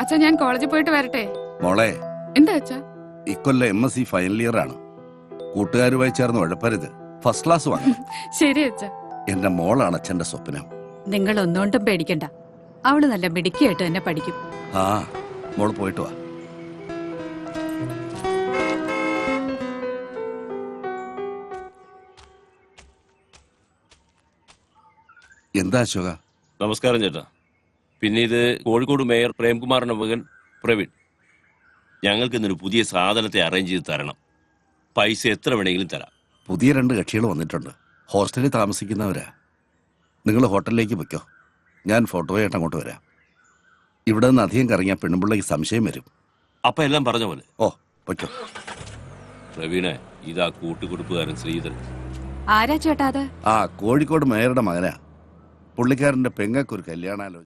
അച്ഛാ ഞാൻ കോളേജിൽ പോയിട്ട് വരട്ടെ. മോളെ, എന്താ അച്ഛാ? ഇക്കൊല്ലം MSc ഫൈനൽ ഇയർ ആണ്. കൂട്ടുകാരുമായി ചേർന്ന് ഉഴപ്പരുത്. ഫസ്റ്റ് ക്ലാസ് വാങ്ങണം. ശരി അച്ഛാ. എന്റെ മോളാണ് അച്ഛന്റെ സ്വപ്നം. നിങ്ങൾ ഒന്നുകൊണ്ടും പേടിക്കണ്ട, അവള് നല്ല മിടുക്കിയായിട്ട് തന്നെ പഠിക്കും. ആ, മോള് പോയിട്ട് വാ. എന്താ അശോക? നമസ്കാരം ചേട്ടാ. പിന്നെ ഇത് കോഴിക്കോട് മേയർ പ്രേംകുമാറിന്റെ മകൻ പ്രവീൺ. ഞങ്ങൾക്ക് ഇന്നൊരു പുതിയ സാധനത്തെ അറേഞ്ച് ചെയ്ത് തരണം. പൈസ എത്ര വേണമെങ്കിലും തരാം. പുതിയ 2 കക്ഷികൾ വന്നിട്ടുണ്ട്. ഹോസ്റ്റലിൽ താമസിക്കുന്നവരാ. നിങ്ങൾ ഹോട്ടലിലേക്ക് വെക്കോ, ഞാൻ ഫോട്ടോയായിട്ട് അങ്ങോട്ട് വരാം. ഇവിടെ നിന്ന് അധികം കറങ്ങിയാൽ പെണ്ണുപിള്ളേക്ക് സംശയം വരും. അപ്പൊ എല്ലാം പറഞ്ഞ പോലെ. ഓ, വെക്കോ. പ്രവീണെ, ഇതാ കൂട്ടുകുടുപ്പുകാരൻ ശ്രീധരൻ. ആരാ ചേട്ടാ അത്? ആ, കോഴിക്കോട് മേയറുടെ മകനാ. പുള്ളിക്കാരന്റെ പെങ്ങൾക്കൊരു കല്യാണാലോചന.